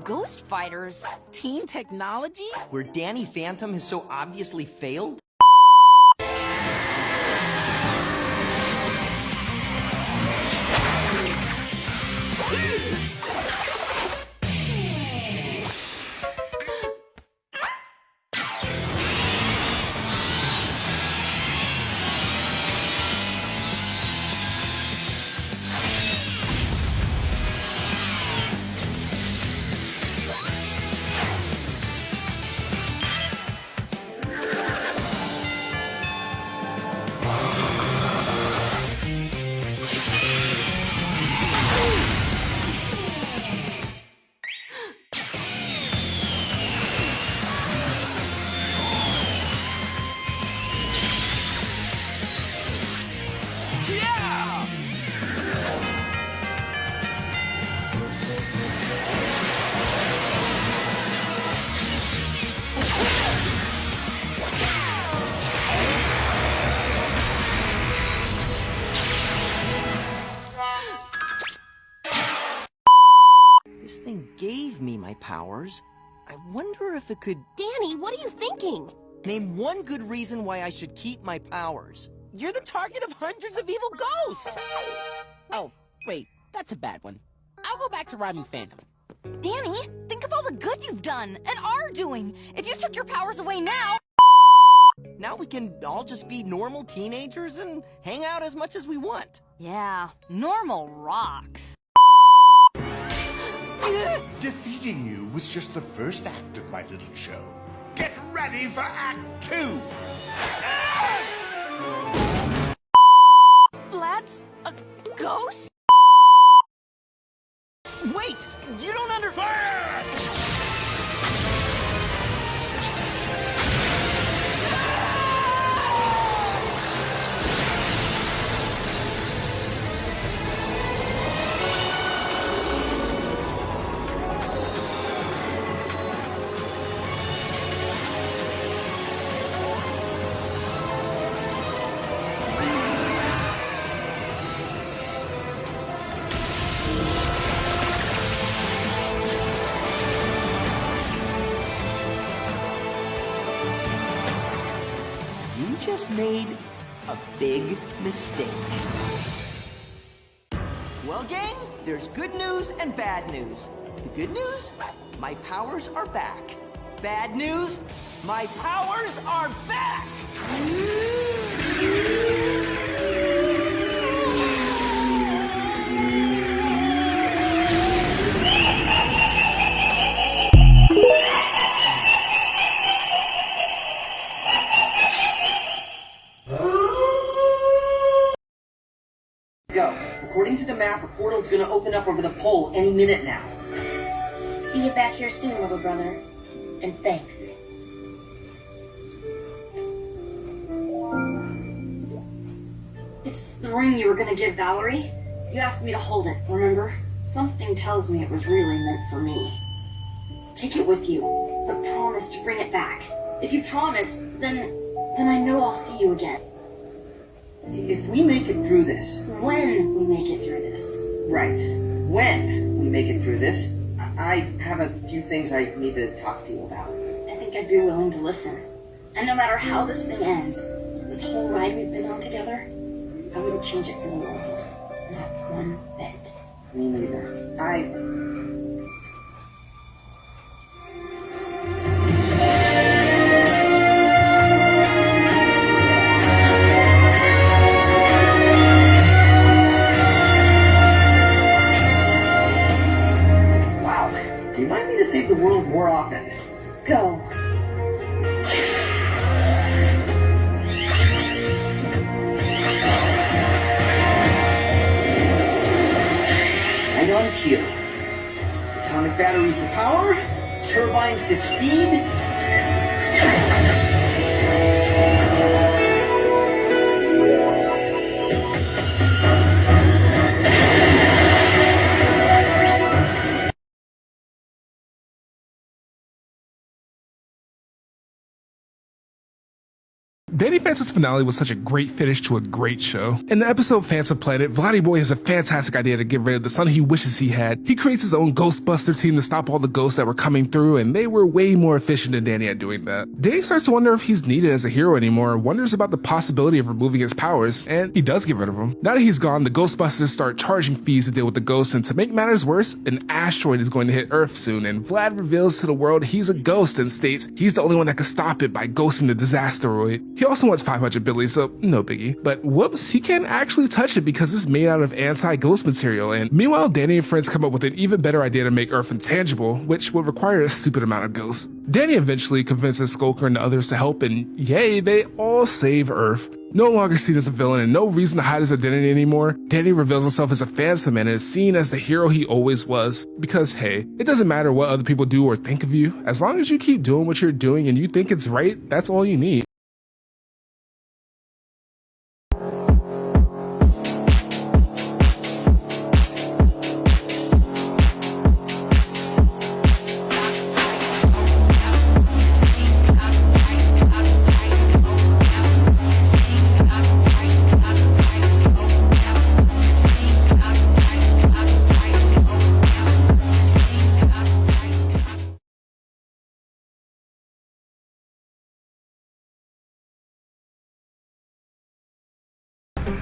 ghost fighters. Teen technology? Where Danny Phantom has so obviously failed? This thing gave me my powers. I wonder if it could... Danny, what are you thinking? Name one good reason why I should keep my powers. You're the target of hundreds of evil ghosts! Oh, wait, that's a bad one. I'll go back to robbing Phantom. Danny, think of all the good you've done and are doing. If you took your powers away now... Now we can all just be normal teenagers and hang out as much as we want. Yeah, normal rocks. Defeating you was just the first act of my little show. Get ready for Act 2! Vlad's a ghost? Wait! You don't understand! You just made a big mistake. Well, gang, there's good news and bad news. The good news? My powers are back. Bad news? My powers are back! Go. According to the map, a portal's gonna open up over the pole any minute now. See you back here soon, little brother. And thanks. It's the ring you were gonna give Valerie. You asked me to hold it, remember? Something tells me it was really meant for me. Take it with you, but promise to bring it back. If you promise, then I know I'll see you again. If we make it through this... When we make it through this. Right. When we make it through this, I have a few things I need to talk to you about. I think I'd be willing to listen. And no matter how this thing ends, this whole ride we've been on together, I wouldn't change it for the world. Not one bit. Me neither. Remind me to save the world more often. Go. Right on cue. Atomic batteries to power, turbines to speed. Danny Phantom's finale was such a great finish to a great show. In the episode Phantom Planet, Vladdy Boy has a fantastic idea to get rid of the son he wishes he had. He creates his own Ghostbuster team to stop all the ghosts that were coming through, and they were way more efficient than Danny at doing that. Danny starts to wonder if he's needed as a hero anymore, wonders about the possibility of removing his powers, and he does get rid of them. Now that he's gone, the Ghostbusters start charging fees to deal with the ghosts, and to make matters worse, an asteroid is going to hit Earth soon, and Vlad reveals to the world he's a ghost and states he's the only one that can stop it by ghosting the disasteroid. He also wants 500 billion, so no biggie. But whoops, he can't actually touch it because it's made out of anti-ghost material, and meanwhile Danny and friends come up with an even better idea to make Earth intangible, which would require a stupid amount of ghosts. Danny eventually convinces Skulker and the others to help, and yay, they all save Earth. No longer seen as a villain and no reason to hide his identity anymore, Danny reveals himself as a phantom and is seen as the hero he always was. Because hey, it doesn't matter what other people do or think of you, as long as you keep doing what you're doing and you think it's right, that's all you need.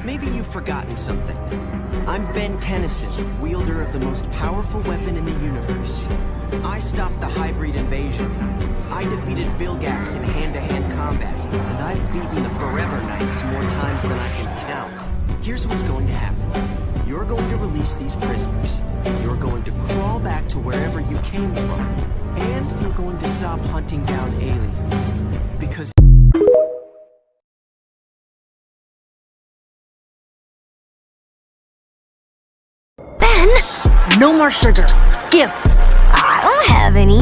Maybe you've forgotten something. I'm Ben Tennyson, wielder of the most powerful weapon in the universe. I stopped the hybrid invasion. I defeated Vilgax in hand-to-hand combat, and I've beaten the Forever Knights more times than I can count. Here's what's going to happen. You're going to release these prisoners. You're going to crawl back to wherever you came from. And you're going to stop hunting down aliens. Because Ben! No more sugar. Give. I don't have any.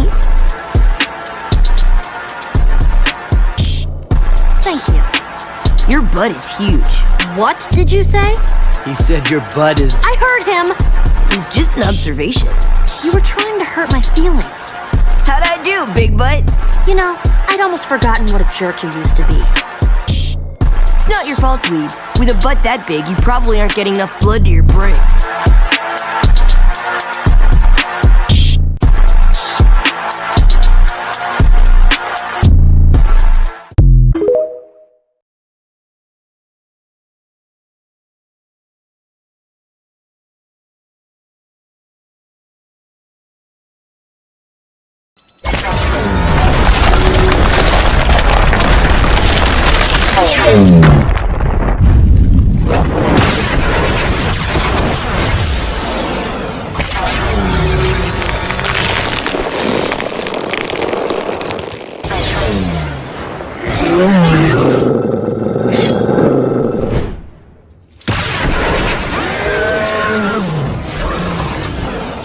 Thank you. Your butt is huge. What did you say? he said your butt is... I heard him. It was just an observation. You were trying to hurt my feelings. How'd I do, big butt? You know, I'd almost forgotten what a jerk you used to be. It's not your fault, Dweeb. With a butt that big, you probably aren't getting enough blood to your brain.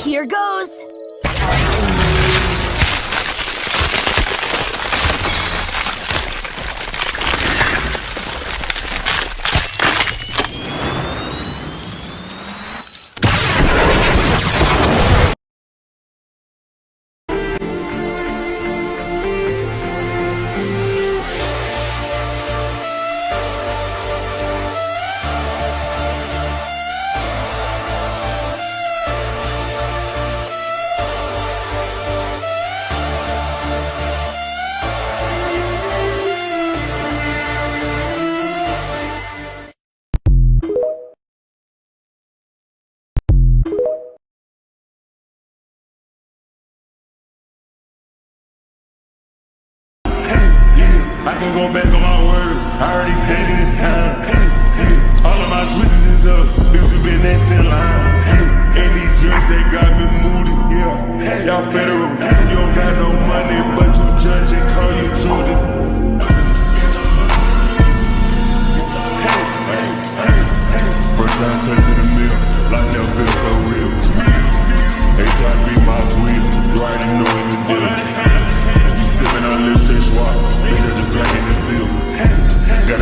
Here goes. I can go back on my word. I already said it this time. All of my switches is up. Bitch, you been next in line. And these streets, they got me moody. Yeah, y'all federal. You don't got no money, but you judge and call you Tudy. First time touching the mill, like never feel so real. They try to be my tweet. You already know what to do. Sipping on little shit swap, bitch just drinking the seal. Got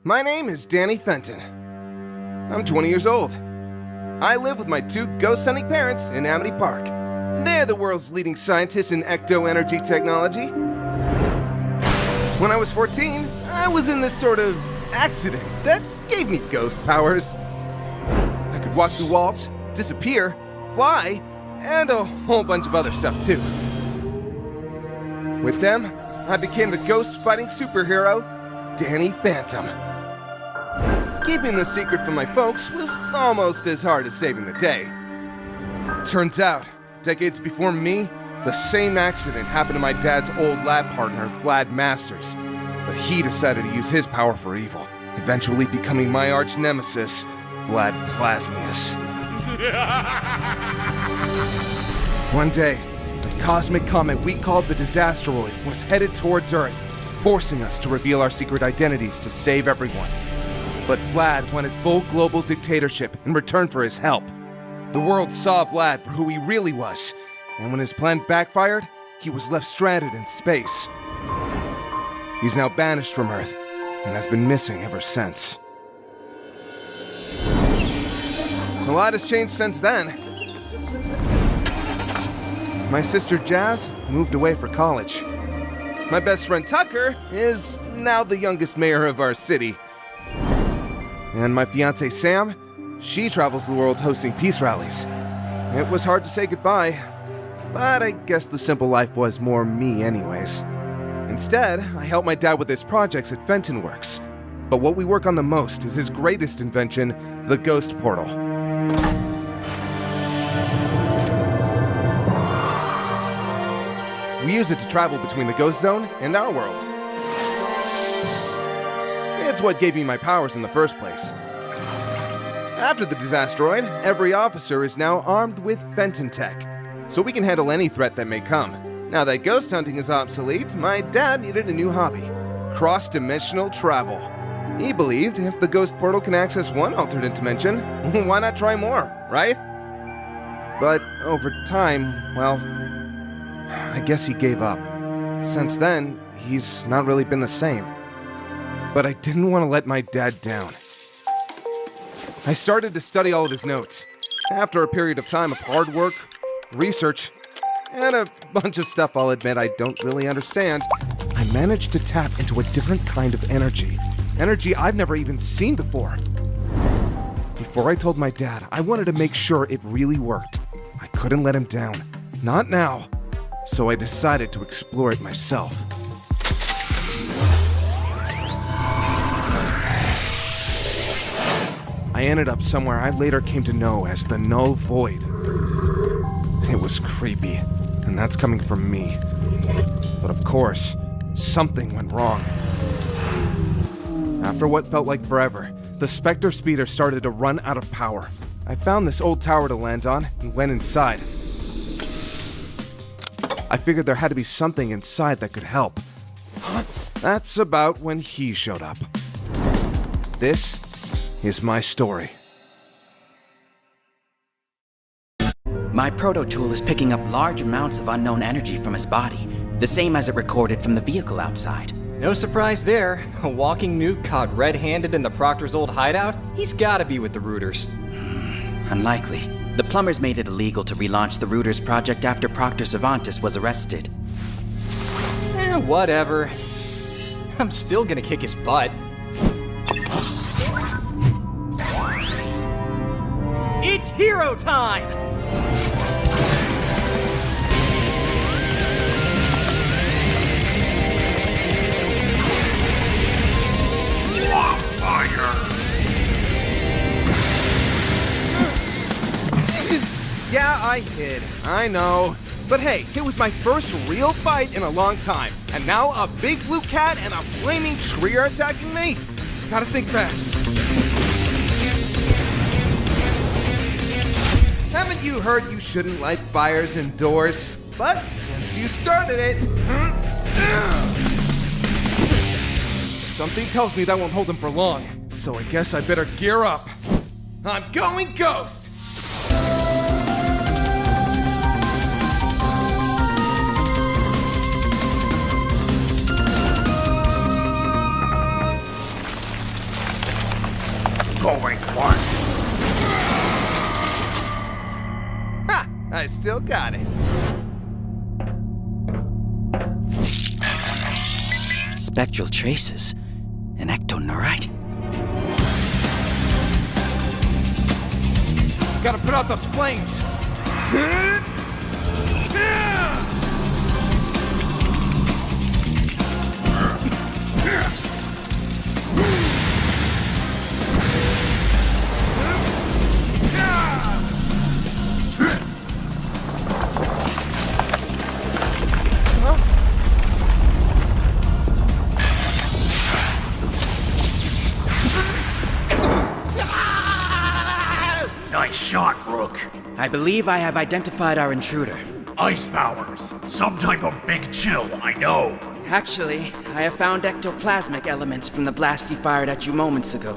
My name is Danny Fenton. I'm 20 years old. I live with my 2 ghost-hunting parents in Amity Park. They're the world's leading scientists in ecto-energy technology. When I was 14, I was in this sort of accident that gave me ghost powers. I could walk through walls, disappear, fly, and a whole bunch of other stuff too. With them, I became the ghost-fighting superhero, Danny Phantom. Keeping the secret from my folks was almost as hard as saving the day. Turns out, decades before me, the same accident happened to my dad's old lab partner, Vlad Masters. But he decided to use his power for evil, eventually becoming my arch nemesis, Vlad Plasmius. One day, the cosmic comet we called the Disasteroid was headed towards Earth, forcing us to reveal our secret identities to save everyone. But Vlad wanted full global dictatorship in return for his help. The world saw Vlad for who he really was, and when his plan backfired, he was left stranded in space. He's now banished from Earth, and has been missing ever since. A lot has changed since then. My sister Jazz moved away for college. My best friend Tucker is now the youngest mayor of our city. And my fiancée Sam, she travels the world hosting peace rallies. It was hard to say goodbye, but I guess the simple life was more me anyways. Instead, I help my dad with his projects at Fenton Works. But what we work on the most is his greatest invention, the Ghost Portal. We use it to travel between the Ghost Zone and our world. It's what gave me my powers in the first place. After the Disasteroid, every officer is now armed with Fenton tech, so we can handle any threat that may come. Now that ghost hunting is obsolete, my dad needed a new hobby: cross-dimensional travel. He believed if the Ghost Portal can access one alternate dimension, why not try more, right? But over time, well, I guess he gave up. Since then, he's not really been the same. But I didn't want to let my dad down. I started to study all of his notes. After a period of time of hard work, research, and a bunch of stuff I'll admit I don't really understand, I managed to tap into a different kind of energy. Energy I've never even seen before. Before I told my dad, I wanted to make sure it really worked. I couldn't let him down. Not now. So I decided to explore it myself. I ended up somewhere I later came to know as the Null Void. It was creepy, and that's coming from me. But of course, something went wrong. After what felt like forever, the Spectre speeder started to run out of power. I found this old tower to land on and went inside. I figured there had to be something inside that could help. That's about when he showed up. This is my story. My proto-tool is picking up large amounts of unknown energy from his body, the same as it recorded from the vehicle outside. No surprise there. A walking nuke caught red-handed in the Proctor's old hideout? He's gotta be with the Rooters. Unlikely. The plumbers made it illegal to relaunch the Rooters project after Proctor Cervantes was arrested. Whatever. I'm still gonna kick his butt. It's hero time! Swamp fire! Yeah, I hid. I know. But hey, it was my first real fight in a long time. And now a big blue cat and a flaming tree are attacking me? Gotta think fast. Haven't you heard you shouldn't light fires indoors? But since you started it... Something tells me that won't hold him for long. So I guess I better gear up. I'm going ghost! I still got it. Spectral traces. An ectoneurite? Gotta put out those flames. Nice shot, Rook. I believe I have identified our intruder. Ice powers. Some type of big chill, I know. Actually, I have found ectoplasmic elements from the blast he fired at you moments ago.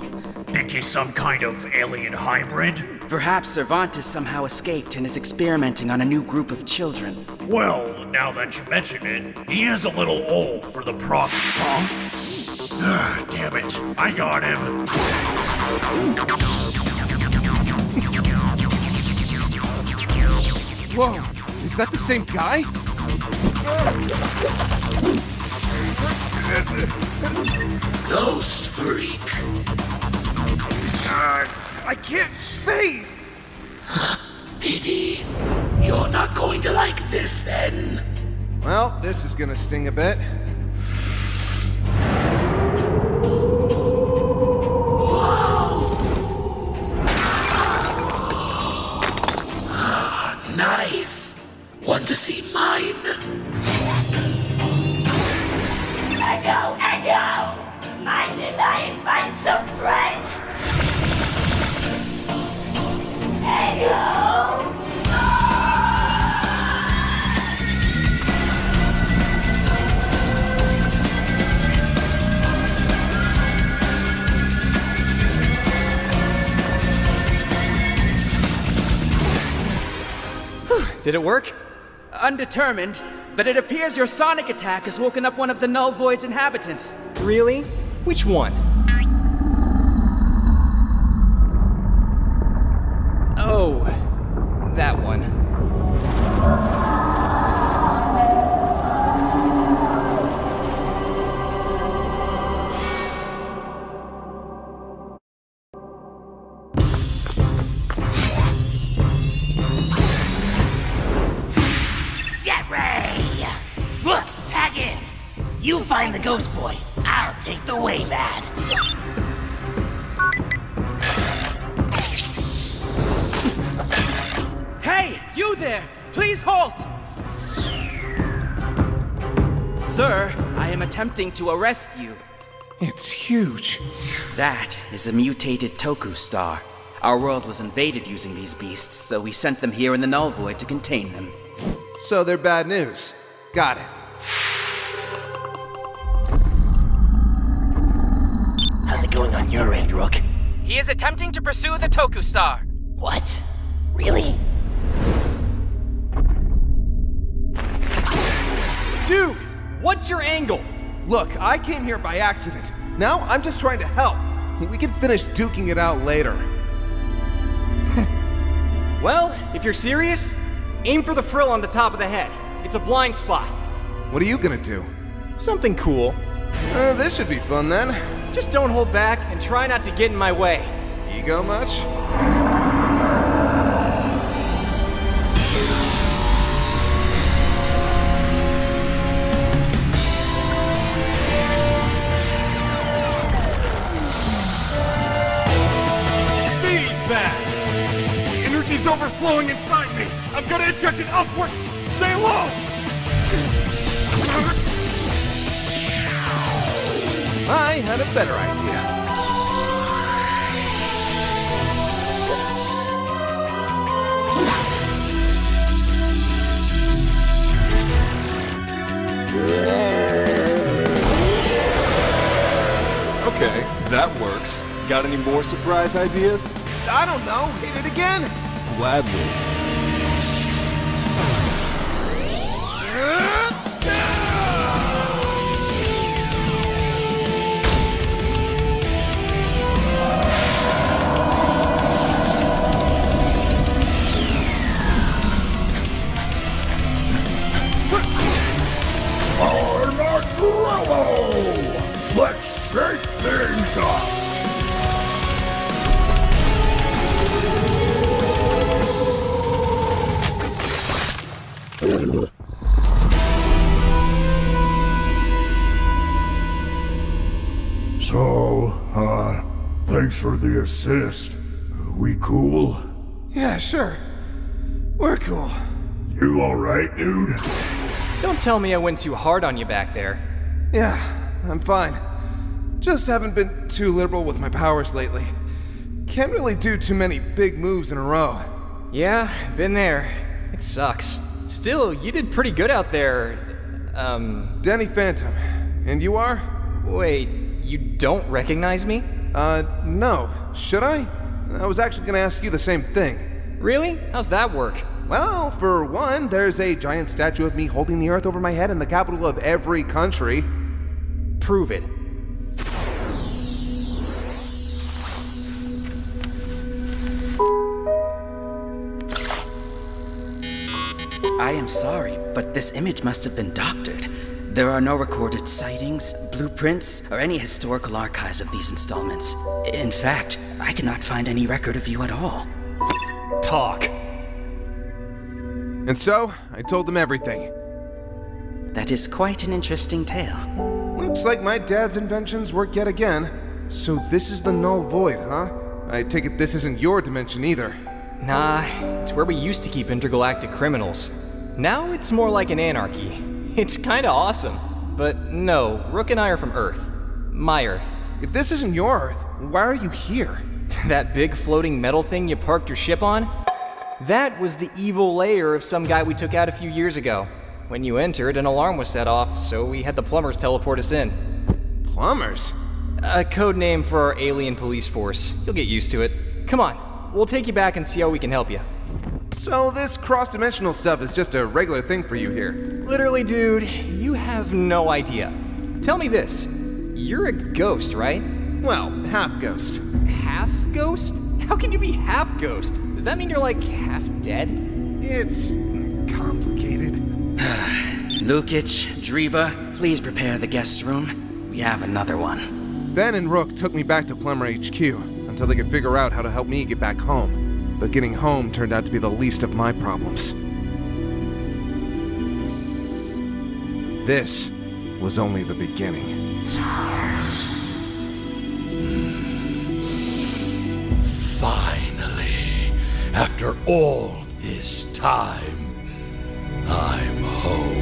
Think he's some kind of alien hybrid? Perhaps Cervantes somehow escaped and is experimenting on a new group of children. Well, now that you mention it, he is a little old for the huh? Damn it, I got him. Whoa, is that the same guy? Ghost freak. I can't phase! Pity. You're not going to like this then. Well, this is gonna sting a bit. Nice. Want to see mine? Echo, Echo! Mind if I invite some friends? Echo! Did it work? Undetermined, but it appears your sonic attack has woken up one of the Null Void's inhabitants. Really? Which one? Oh, that one. Look, tag in. You find the ghost boy. I'll take the Waybad. Hey, you there! Please halt! Sir, I am attempting to arrest you. It's huge. That is a mutated Toku star. Our world was invaded using these beasts, so we sent them here in the Null Void to contain them. So they're bad news. Got it. How's it going on your end, Rook? He is attempting to pursue the Toku star. What? Really? Dude, what's your angle? Look, I came here by accident. Now I'm just trying to help. We can finish duking it out later. Well, if you're serious, aim for the frill on the top of the head. It's a blind spot. What are you gonna do? Something cool. This should be fun then. Just don't hold back and try not to get in my way. Ego much? Energy's overflowing inside me! I'm gonna inject it upwards! Stay low! I had a better idea. Okay, that works. Got any more surprise ideas? I don't know. Hit it again. Gladly. So, thanks for the assist. We cool? Yeah, sure. We're cool. You alright, dude? Don't tell me I went too hard on you back there. Yeah, I'm fine. Just haven't been too liberal with my powers lately. Can't really do too many big moves in a row. Yeah, been there. It sucks. Still, you did pretty good out there. Danny Phantom. And you are? Wait, you don't recognize me? No. Should I? I was actually gonna ask you the same thing. Really? How's that work? Well, for one, there's a giant statue of me holding the earth over my head in the capital of every country. Prove it. I am sorry, but this image must have been doctored. There are no recorded sightings, blueprints, or any historical archives of these installments. In fact, I cannot find any record of you at all. Talk. And so, I told them everything. That is quite an interesting tale. Looks like my dad's inventions work yet again. So this is the null void, huh? I take it this isn't your dimension either. Nah, it's where we used to keep intergalactic criminals. Now it's more like an anarchy. It's kinda awesome. But no, Rook and I are from Earth. My Earth. If this isn't your Earth, why are you here? That big floating metal thing you parked your ship on? That was the evil lair of some guy we took out a few years ago. When you entered, an alarm was set off, so we had the plumbers teleport us in. Plumbers? A code name for our alien police force. You'll get used to it. Come on, we'll take you back and see how we can help you. So this cross-dimensional stuff is just a regular thing for you here? Literally, dude, you have no idea. Tell me this. You're a ghost, right? Well, half ghost. Half ghost? How can you be half ghost? Does that mean you're like half dead? It's complicated. Lukic, Dreba, please prepare the guest room. We have another one. Ben and Rook took me back to Plumber HQ until they could figure out how to help me get back home. But getting home turned out to be the least of my problems. This was only the beginning. Finally, after all this time, I'm home.